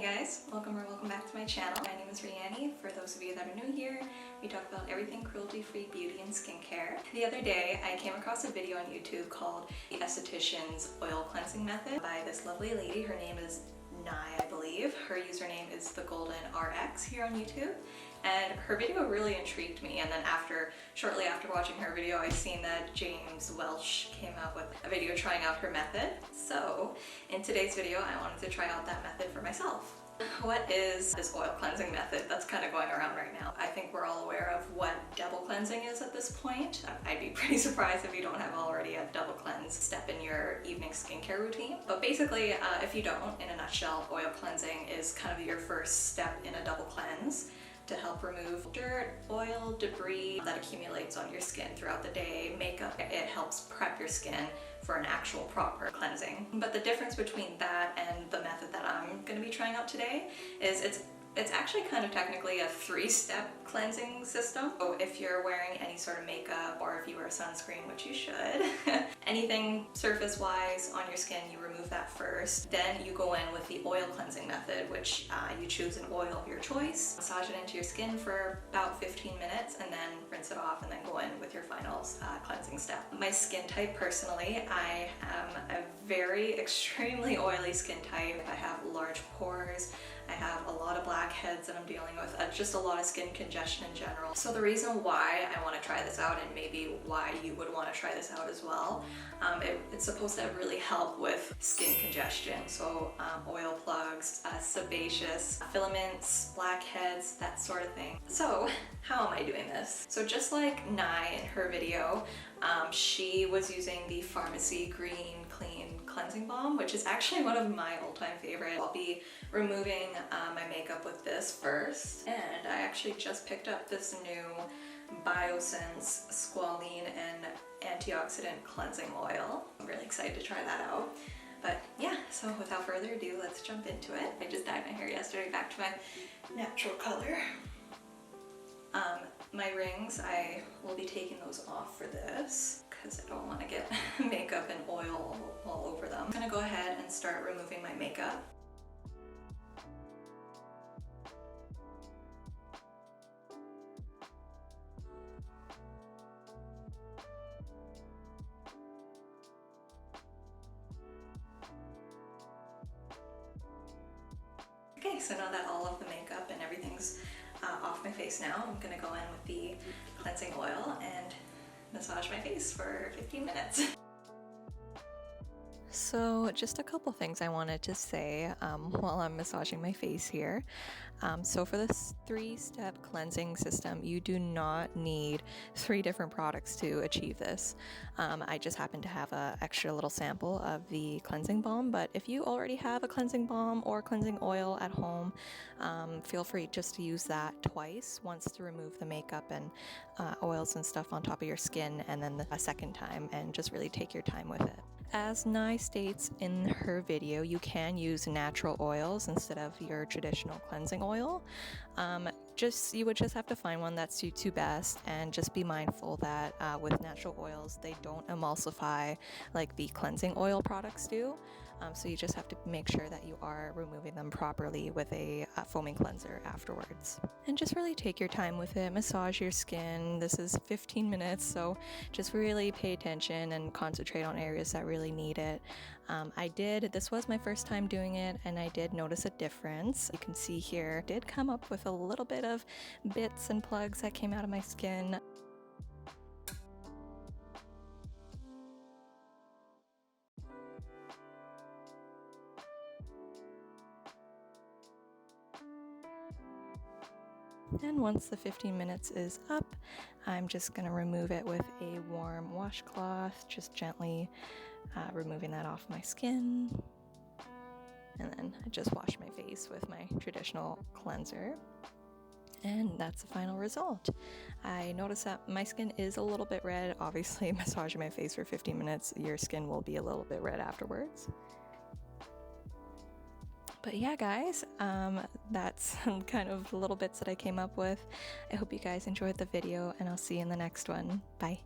Hey guys, welcome or welcome back to my channel. My name is Rheanie. For those of you that are new here, we talk about everything cruelty-free beauty and skincare. The other day, I came across a video on YouTube called The Esthetician's Oil Cleansing Method by this lovely lady. Her name is Nye, I believe. Her username is The Golden RX here on YouTube. And her video really intrigued me, and then shortly after watching her video, I seen that James Welch came out with a video trying out her method. So in today's video, I wanted to try out that method for myself. What is this oil cleansing method that's kind of going around right now? I think we're all aware of what double cleansing is at this point. I'd be pretty surprised if you don't have already a double cleanse step in your evening skincare routine. But basically, if you don't, in a nutshell, oil cleansing is kind of your first step in a double cleanse to help remove dirt, oil, debris that accumulates on your skin throughout the day, makeup. It helps prep your skin for an actual proper cleansing. But the difference between that and the method that I'm going to be trying out today is it's actually kind of technically a three-step cleansing system. So if you're wearing any sort of makeup or if you wear sunscreen, which you should, anything surface-wise on your skin, you remove that first. Then you go in with the oil cleansing method, which you choose an oil of your choice, massage it into your skin for about 15 minutes, and then rinse it off and then go in with your final cleansing step. My skin type, personally, I am a very extremely oily skin type. I have large pores. I have a lot of blackheads that I'm dealing with, just a lot of skin congestion in general. So the reason why I want to try this out, and maybe why you would want to try this out as well, it's supposed to really help with skin congestion. So oil plugs, sebaceous filaments, blackheads, that sort of thing. So how am I doing this? So just like Nye in her video, she was using the Farmacy Green Clean Cleansing Balm, which is actually one of my all-time favorite. I'll be removing my makeup with this first, and I actually just picked up this new Biossance Squalene and Antioxidant Cleansing Oil. I'm really excited to try that out. But yeah, so without further ado, let's jump into it. I just dyed my hair yesterday back to my natural color. My rings, I will be taking those off for this because I don't want to get makeup and oil all over them. I'm gonna go ahead and start removing my makeup. Okay, so now that all of the makeup and everything's off my face now, I'm gonna go in with the cleansing oil and massage my face for 15 minutes. So just a couple things I wanted to say while I'm massaging my face here. So for this three-step cleansing system, you do not need 3 different products to achieve this. I just happen to have an extra little sample of the cleansing balm, but if you already have a cleansing balm or cleansing oil at home, feel free just to use that twice, once to remove the makeup and oils and stuff on top of your skin, and then a second time, and just really take your time with it. As Nye states in her video, you can use natural oils instead of your traditional cleansing oil. You would just have to find one that suits you best, and just be mindful that with natural oils, they don't emulsify like the cleansing oil products do. So you just have to make sure that you are removing them properly with a foaming cleanser afterwards. And just really take your time with it, massage your skin. This is 15 minutes, so just really pay attention and concentrate on areas that really need it. This was my first time doing it, and I did notice a difference. You can see here, I did come up with a little bit of bits and plugs that came out of my skin. And once the 15 minutes is up, I'm just going to remove it with a warm washcloth, just gently removing that off my skin. And then I just wash my face with my traditional cleanser. And that's the final result. I noticed that my skin is a little bit red. Obviously, massaging my face for 15 minutes, your skin will be a little bit red afterwards. But yeah, guys, that's kind of the little bits that I came up with. I hope you guys enjoyed the video, and I'll see you in the next one. Bye.